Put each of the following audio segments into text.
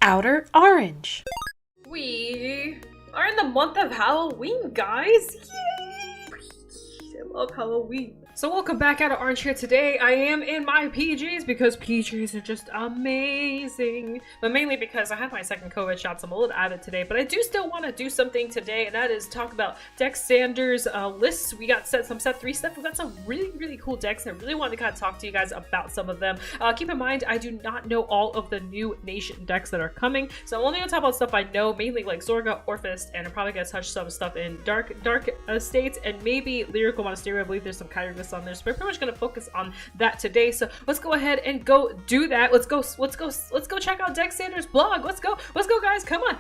Outer Orange. We are in the month of Halloween, guys! Yay! I love Halloween. So welcome back out of Orange here today. I am in my PJs because PJs are just amazing. But mainly because I had my second COVID shot, so I'm a little out of it today. But I do still want to do something today, and that is talk about deck standards lists. We got some set 3 stuff. We got some really cool decks, and I really wanted to kind of talk to you guys about some of them. Keep in mind, I do not know all of the new nation decks that are coming, so I'm only gonna talk about stuff I know, mainly like Zorga, Orphist, and I'm probably gonna touch some stuff in Dark States and maybe Lyrical Monastery. I believe there's some Kyrgyz on there, so we're pretty much going to focus on that today. So let's go ahead and go do that. Let's go check out Deck Standards blog. Let's go guys, come on.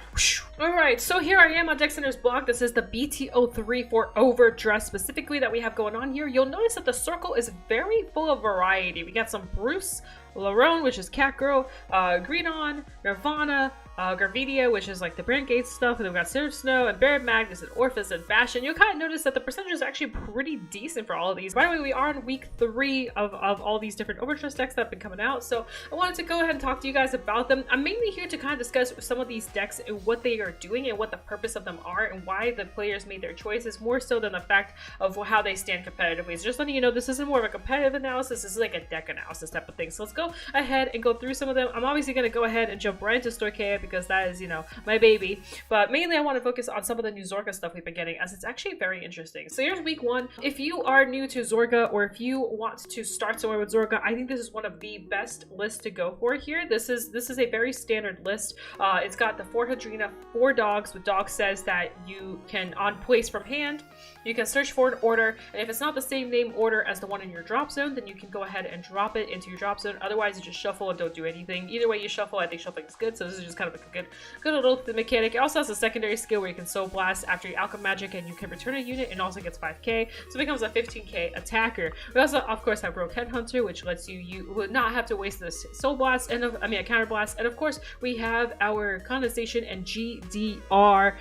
All right, so here I am on Deck Standards blog. This is the BT03 for overdress specifically that we have going on here. You'll notice that the circle is very full of variety. We got some Bruce Larone, which is Catgirl, Greedon, Nirvana, Garvidia, which is like the Brand Gates stuff, and then we've got Sir Snow and Barrett Magnus and Orphis and Bastion. You'll kind of notice that the percentage is actually pretty decent for all of these. By the way, we are in week 3 of all these different overdress decks that have been coming out, so I wanted to go ahead and talk to you guys about them. I'm mainly here to kind of discuss some of these decks and what they are doing and what the purpose of them are and why the players made their choices, more so than the fact of how they stand competitively. So just letting you know, this isn't more of a competitive analysis, this is like a deck analysis type of thing. So let's go ahead and go through some of them. I'm obviously going to go ahead and jump right into Stoicheia because that is, you know, my baby. But mainly I want to focus on some of the new Zorga stuff we've been getting, as it's actually very interesting. So here's week 1. If you are new to Zorga, or if you want to start somewhere with Zorga, I think this is one of the best lists to go for here. This is a very standard list. It's got the 4 Hadrina, 4 dogs, with dog says that you can, on place from hand, you can search for an order, and if it's not the same name order as the one in your drop zone, then you can go ahead and drop it into your drop zone. Otherwise, you just shuffle and don't do anything. Either way you shuffle, I think shuffling is good, so this is just kind of like a good little mechanic. It also has a secondary skill where you can Soul Blast after you Alchem Magic, and you can return a unit, and also gets 5k, so it becomes a 15k attacker. We also, of course, have Rogue Headhunter, which lets you would not have to waste this Soul Blast, and a Counter Blast, and of course, we have our Condensation and GDR.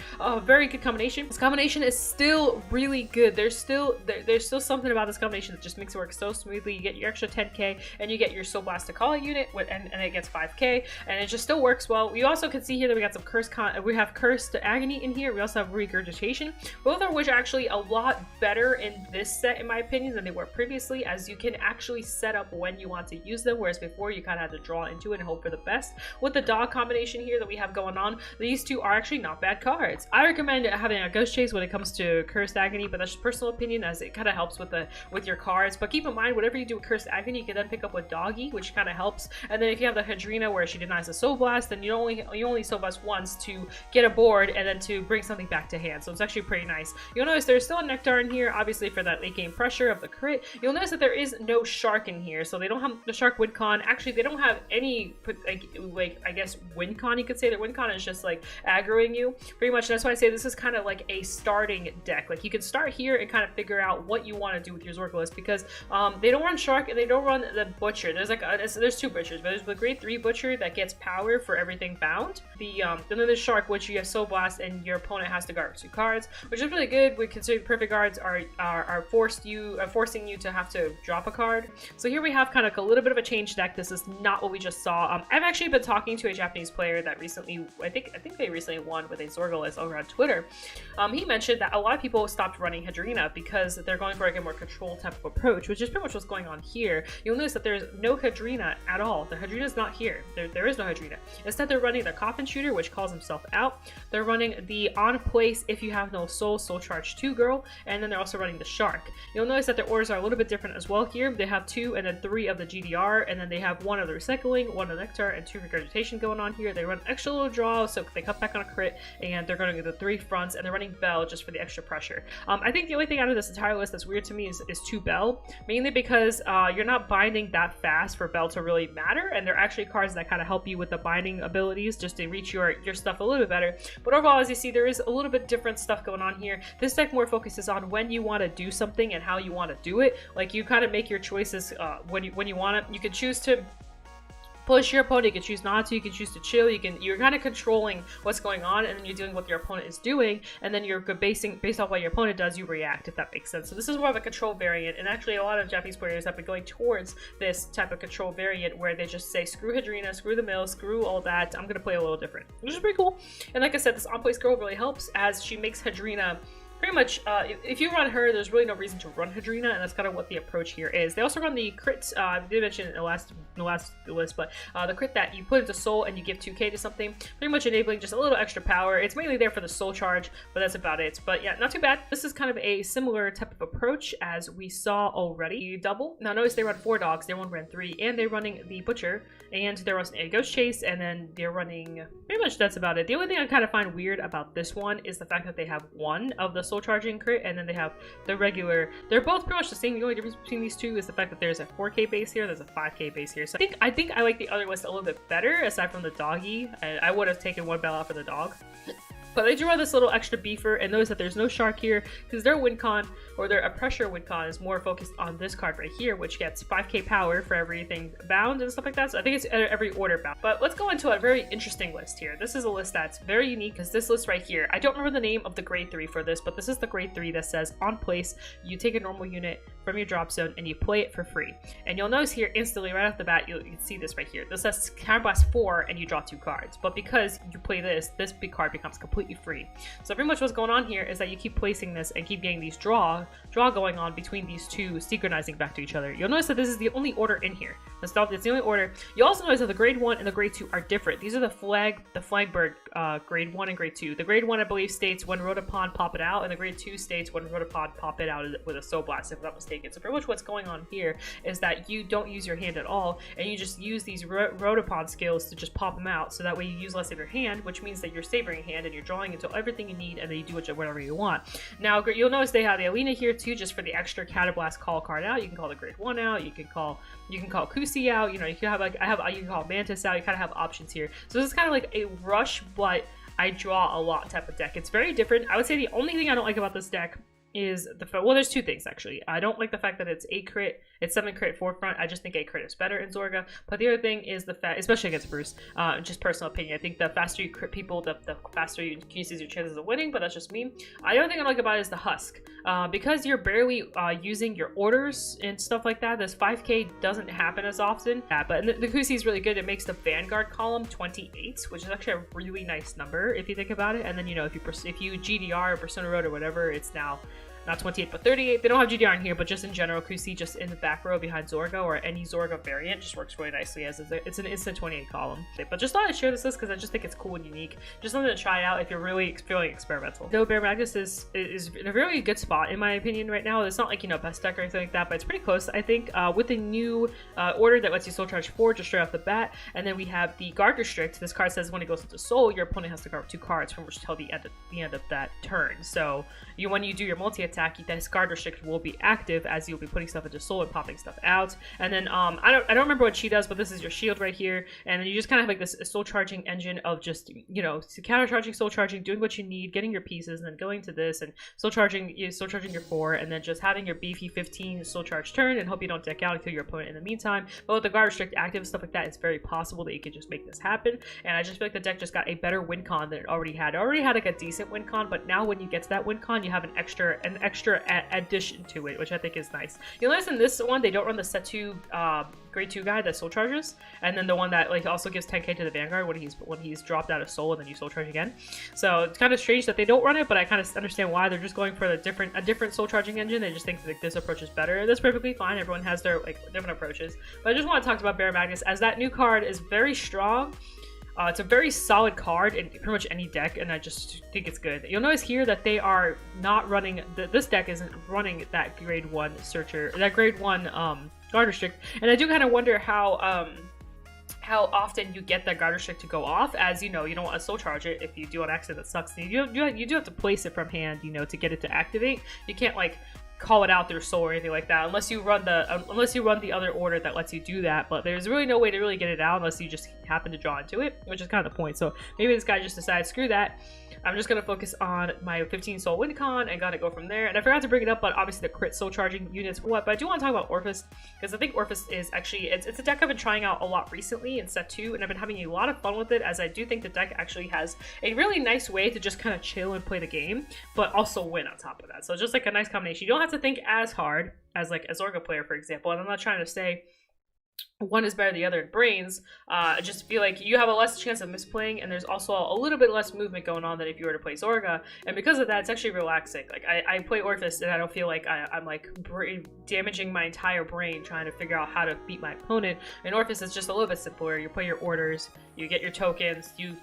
Very good combination. This combination is still really good. There's still something about this combination that just makes it work so smoothly. You get your extra 10k, and you get your Soul Blast to call a unit, and it gets 5k, and it just still works well. You also can see here that we got some we have Cursed Agony in here. We also have Regurgitation, both of which are actually a lot better in this set, in my opinion, than they were previously, as you can actually set up when you want to use them, whereas before you kind of had to draw into it and hope for the best. With the dog combination here that we have going on, these two are actually not bad cards. I recommend having a Ghost Chase when it comes to Cursed Agony, but that's just personal opinion, as it kind of helps with your cards. But keep in mind, whatever you do with Cursed Agony, you can then pick up with Doggy, which kind of helps. And then if you have the Hadrina where she denies a Soul Blast, then you only Soul Blast once to get a board and then to bring something back to hand. So it's actually pretty nice. You'll notice there's still a Nectar in here, obviously for that late game pressure of the crit. You'll notice that there is no Shark in here, so they don't have the Shark Windcon. Actually, they don't have any, like I guess Windcon, you could say. That Windcon is just like aggroing you pretty much. That's why I say this is kind of like a starting deck. Like you can start here and kind of figure out what you want to do with your Zorga list, because they don't run Shark and they don't run the Butcher. There's like there's 2 Butchers, but there's the grade 3 Butcher that gets power for everything bound. And then there's Shark, which you have Soul Blast and your opponent has to guard 2 cards, which is really good. We consider perfect guards are forcing you to have to drop a card. So here we have kind of a little bit of a change deck. This is not what we just saw. I've actually been talking to a Japanese player that recently, I think they recently won with a Zorga list over on Twitter. He mentioned that a lot of people stopped running Hadrina because they're going for like a more control type of approach, which is pretty much what's going on here. You'll notice that there's no Hadrina at all. The Hadrina is not here. There is no Hadrina. Instead, they're running the Coffin Shooter, which calls himself out. They're running the On Place If You Have No Soul Charge 2 girl, and then they're also running the Shark. You'll notice that their orders are a little bit different as well here. They have 2 and then 3 of the GDR, and then they have 1 of the Recycling, 1 of the Nectar, and 2 Regurgitation going on here. They run extra little draw, so they cut back on a crit, and they're going to the 3 fronts, and they're running Bell just for the extra pressure. I think the only thing out of this entire list that's weird to me is 2 Bell, mainly because you're not binding that fast for Bell to really matter, and they're actually cards that kind of help you with the binding abilities just to reach your stuff a little bit better. But overall, as you see, there is a little bit different stuff going on here. This deck more focuses on when you want to do something and how you want to do it. Like you kind of make your choices when you want it. You can choose to push your opponent. You can choose not to, you can choose to chill, you're kind of controlling what's going on, and then you're doing what your opponent is doing, and then you're based off what your opponent does, you react, if that makes sense. So this is more of a control variant, and actually a lot of Japanese players have been going towards this type of control variant where they just say screw Hadrina, screw the mill, screw all that, I'm gonna play a little different, which is pretty cool. And like I said, this on-play scroll really helps as she makes Hadrina pretty much, if you run her, there's really no reason to run Hadrina, and that's kind of what the approach here is. They also run the crits, I did mention in the last list, but the crit that you put into soul and you give 2k to something, pretty much enabling just a little extra power. It's mainly there for the soul charge, but that's about it. But yeah, not too bad. This is kind of a similar type of approach as we saw already. You double. Now notice they run 4 dogs, their one ran 3, and they're running the butcher, and they're running a ghost chase, and then they're running, pretty much that's about it. The only thing I kind of find weird about this one is the fact that they have one of the soul charging crit, and then they have the regular. They're both pretty much the same. The only difference between these two is the fact that there's a 4k base here, there's a 5k base here. So I think I like the other list a little bit better, aside from the doggy. I would have taken one bell out for the dog. But I do run this little extra beefer, and notice that there's no shark here because their win con, or their a pressure win con, is more focused on this card right here, which gets 5k power for everything bound and stuff like that. So I think it's every order bound. But let's go into a very interesting list here. This is a list that's very unique because this list right here, I don't remember the name of the grade 3 for this, but this is the grade 3 that says on place, you take a normal unit from your drop zone and you play it for free. And you'll notice here instantly right off the bat, you can see this right here. This says Counterblast 4 and you draw 2 cards. But because you play this big card becomes completely free. So pretty much what's going on here is that you keep placing this and keep getting these draw going on between these two, synchronizing back to each other. You'll notice that this is the only order in here. It's the only order. You also notice that the grade 1 and the grade 2 are different. These are the flag bird grade 1 and grade 2. The grade 1 I believe states when wrote upon pop it out, and the grade 2 states when wrote upon pop it out with a soul blast, if I'm not mistaken. So pretty much what's going on here is that you don't use your hand at all, and you just use these wrote upon skills to just pop them out, so that way you use less of your hand, which means that you're savoring hand and you're drawing until everything you need, and then you do whatever you want. Now you'll notice they have the Alina here too, just for the extra Counterblast call card out. You can call the grade 1 out, you can call Kusi out, you know, you can have you can call Mantis out. You kind of have options here. So this is kind of like a rush, but I draw a lot type of deck. It's very different. I would say the only thing I don't like about this deck is well, there's 2 things actually. I don't like the fact that it's 8 crit, it's 7 crit forefront. I just think 8 crit is better in Zorga. But the other thing is the fact, especially against Bruce, just personal opinion, I think the faster you crit people, the faster you increase your chances of winning, but that's just me. The other thing I like about it is the husk. Because you're barely using your orders and stuff like that, this 5k doesn't happen as often. But the Kusi is really good. It makes the Vanguard column 28, which is actually a really nice number if you think about it. And then, you know, if you GDR or Persona Road or whatever, it's now not 28 but 38. They don't have GDR in here, but just in general, Kusi just in the back row behind Zorga or any Zorga variant just works really nicely as it's an instant 28 column. But just thought I'd share this list because I just think it's cool and unique. Just something to try out if you're really feeling experimental. Though Bear Magnus is in a really good spot in my opinion right now. It's not like, you know, best deck or anything like that, but it's pretty close, I think, with a new order that lets you soul charge 4 just straight off the bat. And then we have the guard restrict. This card says when it goes into soul, your opponent has to guard 2 cards from which till the end of that turn. So when you do your multi-attack, this guard restrict will be active as you'll be putting stuff into soul and popping stuff out. And then I don't remember what she does, but this is your shield right here, and then you just kind of have like this soul charging engine of just, you know, counter charging, soul charging, doing what you need, getting your pieces, and then going to this and soul charging your 4, and then just having your beefy 15 soul charge turn and hope you don't deck out and kill your opponent in the meantime. But with the guard restrict active stuff like that, it's very possible that you can just make this happen. And I just feel like the deck just got a better win con than it already had. It already had like a decent win con, but now when you get to that win con, you have an extra addition to it, which I think is nice. You'll notice in this one they don't run the set 2 grade 2 guy that soul charges, and then the one that like also gives 10k to the Vanguard when he's dropped out of soul and then you soul charge again. So it's kind of strange that they don't run it, but I kind of understand why. They're just going for a different soul charging engine. They just think that this approach is better. That's perfectly fine. Everyone has their like different approaches, but I just want to talk about Bear Magnus as that new card is very strong. It's a very solid card in pretty much any deck, and I just think it's good. You'll notice here that they are not running, this deck isn't running that grade 1 searcher, that grade 1 guard restrict, and I do kind of wonder how often you get that guard restrict to go off, as you know, you don't want to soul charge it. If you do on accident, that sucks. You do have to place it from hand, you know, to get it to activate. You can't like call it out through soul or anything like that, unless you run the other order that lets you do that. But there's really no way to really get it out unless you just happen to draw into it, which is kind of the point. So maybe this guy just decided, screw that, I'm just gonna focus on my 15 soul win con and gotta go from there. And I forgot to bring it up, but obviously the crit soul charging units, but I do want to talk about Orphis, because I think Orphis is actually, it's a deck I've been trying out a lot recently in set 2, and I've been having a lot of fun with it, as I do think the deck actually has a really nice way to just kind of chill and play the game, but also win on top of that. So just like a nice combination. You don't have to think as hard as like a Zorga player, for example, and I'm not trying to say one is better than the other in brains. Just feel like you have a less chance of misplaying, and there's also a little bit less movement going on than if you were to play Zorga, and because of that, it's actually relaxing. Like I play Orphis and I don't feel like I'm like damaging my entire brain trying to figure out how to beat my opponent. In Orphis, it's just a little bit simpler. You play your orders, you get your tokens, you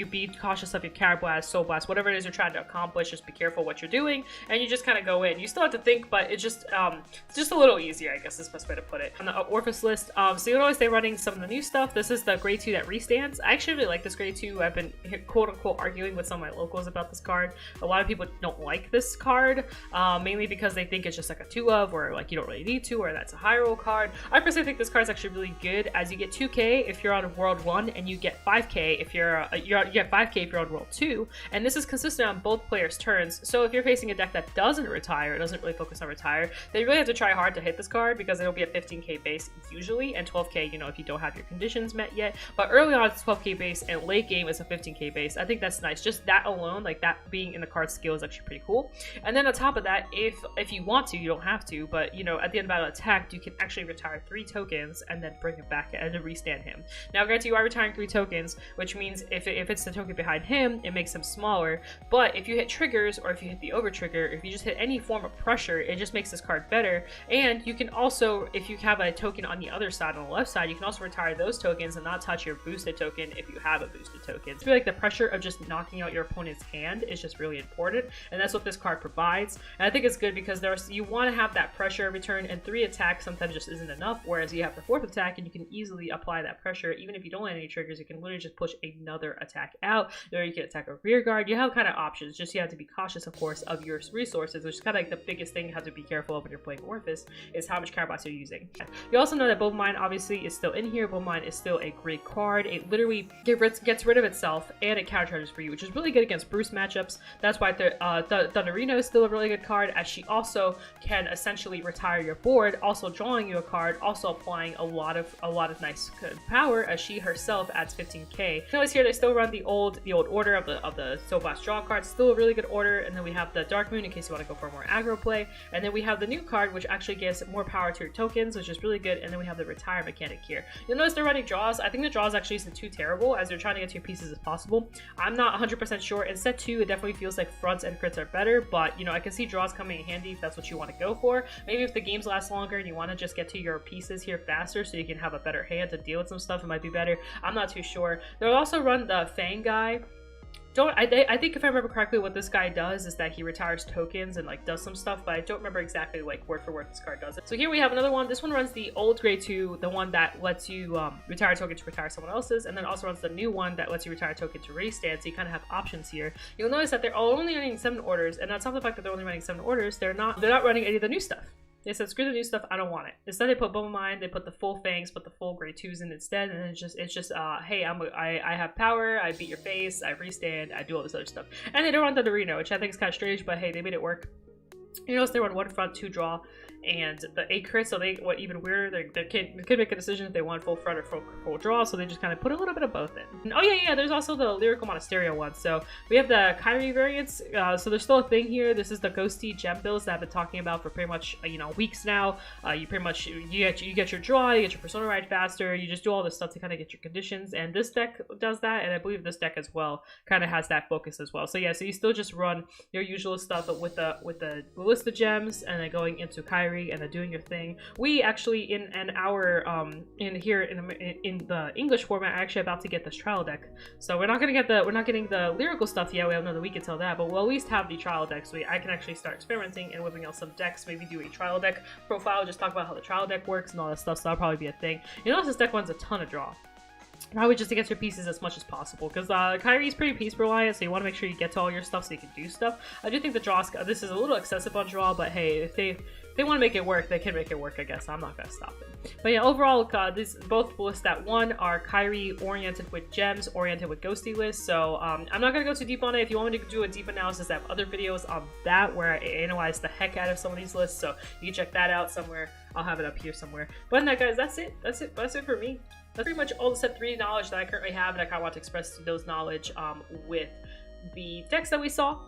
be cautious of your Carablast, Soul Blast, whatever it is you're trying to accomplish. Just be careful what you're doing, and you just kind of go in. You still have to think, but it's just a little easier, I guess is the best way to put it. On the Orphis list, so you'll notice they're running some of the new stuff. This is the grade 2 that restands. I actually really like this grade 2. I've been quote-unquote arguing with some of my locals about this card. A lot of people don't like this card, mainly because they think it's just like a 2 of, or like you don't really need to, or that's a high roll card. I personally think this card is actually really good, as you get 2k if you're on World 1, and you get 5k if you're you get 5k if you're on World 2, and this is consistent on both players' turns. So if you're facing a deck that doesn't retire, doesn't really focus on retire, they really have to try hard to hit this card, because it'll be a 15k base usually, and 12k, you know, if you don't have your conditions met yet. But early on it's 12k base, and late game it's a 15k base. I think that's nice. Just that alone, like that being in the card skill, is actually pretty cool. And then on top of that, if you want to, you don't have to, but you know, at the end of battle attack, you can actually retire 3 tokens and then bring it back and restand him. Now granted, you are retiring 3 tokens, which means if it's the token behind him, it makes him smaller. But if you hit triggers, or if you hit the over trigger, if you just hit any form of pressure, it just makes this card better. And you can also, if you have a token on the other side, on the left side, you can also retire those tokens and not touch your boosted token if you have a boosted token. I feel like the pressure of just knocking out your opponent's hand is just really important, and that's what this card provides. And I think it's good because you want to have that pressure every turn, and 3 attacks sometimes just isn't enough, whereas you have the 4th attack and you can easily apply that pressure. Even if you don't have any triggers, you can literally just push another attack out, or you can attack a rear guard. You have kind of options, just you have to be cautious, of course, of your resources, which is kind of like the biggest thing you have to be careful of when you're playing Orphis, is how much Carablast you're using. You also know that Bone Mine obviously is still in here. Bone Mine is still a great card. It literally gets rid of itself, and it countercharges for you, which is really good against Bruce matchups. That's why the Thunderino is still a really good card, as she also can essentially retire your board, also drawing you a card, also applying a lot of nice power, as she herself adds 15k. Notice here they still run the old order of the Soul Blast draw cards, still a really good order. And then we have the Dark Moon in case you want to go for more aggro play, and then we have the new card which actually gives more power to your tokens, which is really good. And then we have the retire mechanic here. You'll notice they're running draws. I think the draws actually isn't too terrible, as they're trying to get to your pieces as possible. I'm not 100% sure. In set 2 it definitely feels like fronts and crits are better, but you know, I can see draws coming in handy if that's what you want to go for. Maybe if the games last longer and you want to just get to your pieces here faster so you can have a better hand to deal with some stuff, it might be better. I'm not too sure. They'll also run the Fang guy. I think if I remember correctly, what this guy does is that he retires tokens and like does some stuff, but I don't remember exactly like word for word this card does it. So here we have another one. This one runs the old grade 2, the one that lets you retire a token to retire someone else's, and then also runs the new one that lets you retire a token to restand. So you kind of have options here. You'll notice that they're only running 7 orders, and that's not the fact that they're only running 7 orders. They're not running any of the new stuff. They said, screw the new stuff, I don't want it. Instead, they put Bone Mine, they put the full Fangs, put the full grade 2s in instead, and it's just hey, I have power, I beat your face, I restand, I do all this other stuff. And they don't run the Dorino, which I think is kind of strange, but hey, they made it work. You notice they run 1 front, 2 draw, and the 8 crit, so even weirder, they could make a decision if they want full front or full draw, so they just kind of put a little bit of both in. And, oh yeah, there's also the Lyrical Monasterio one. So we have the Kyrie variants, so there's still a thing here. This is the Ghosty gem builds that I've been talking about for pretty much, weeks now. You get your draw, you get your Persona Ride faster, you just do all this stuff to kind of get your conditions, and this deck does that, and I believe this deck as well kind of has that focus as well. So yeah, so you still just run your usual stuff with the Ballista gems, and then going into Kyrie, and then doing your thing. We actually in the English format are actually about to get this trial deck, so we're not getting the lyrical stuff yet. We have another week until that, but we'll at least have the trial deck, so I can actually start experimenting and whipping out some decks, maybe do a trial deck profile, just talk about how the trial deck works and all that stuff. So that'll probably be a thing. You notice this deck runs a ton of draw. Probably just to get your pieces as much as possible, because Kyrie's pretty piece reliant, so you want to make sure you get to all your stuff so you can do stuff. I do think the draws, this is a little excessive on draw, but hey, if they want to make it work, they can make it work, I guess. I'm not going to stop them. But yeah, overall, these both lists that one are Kyrie oriented with gems, oriented with ghosty lists, so I'm not going to go too deep on it. If you want me to do a deep analysis, I have other videos on that where I analyze the heck out of some of these lists, so you can check that out somewhere. I'll have it up here somewhere. But other than that, guys, that's it for me. That's pretty much all the set 3 knowledge that I currently have, and I kind of want to express those knowledge with the decks that we saw.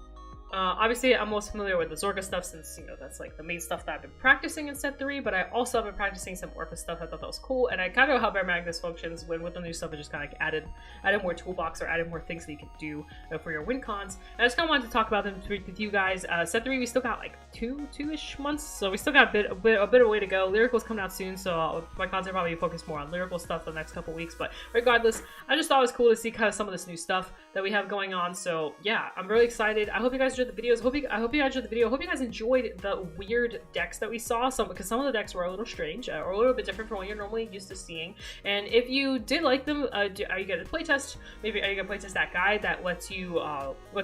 Obviously, I'm most familiar with the Zorka stuff since, you know, that's like the main stuff that I've been practicing in set 3, but I also have been practicing some Orpha stuff. I thought that was cool, and I kind of know how Bear Magnus functions when with the new stuff. It just kind of like added more toolbox or added more things that you can do for your win cons. And I just kind of wanted to talk about them with you guys. Set 3, we still got like two-ish months, so we still got a bit of a way to go. Lyrical's coming out soon, so my content probably focus more on lyrical stuff the next couple weeks, but regardless, I just thought it was cool to see kind of some of this new stuff that we have going on. So yeah, I'm really excited. I hope you guys enjoyed the videos. I hope you guys enjoyed the video. I hope you guys enjoyed the weird decks that we saw, because some of the decks were a little strange or a little bit different from what you're normally used to seeing. And if you did like them, are you gonna playtest? Maybe are you gonna playtest that guide that lets you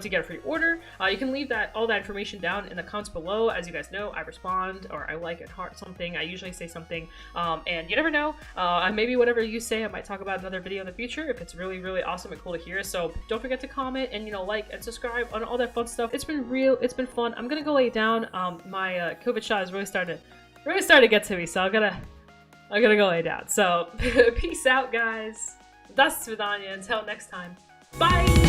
get a free order? You can leave all that information down in the comments below. As you guys know, I respond or I like and heart something. I usually say something, and you never know. Maybe whatever you say, I might talk about another video in the future if it's really, really awesome and cool to hear. So don't forget to comment and, you know, like and subscribe on all that fun stuff. It's been fun. I'm gonna go lay down. My COVID shot is really starting to get to me, so I'm gonna go lay down. So peace out, guys. Das Svidanya. Until next time. Bye.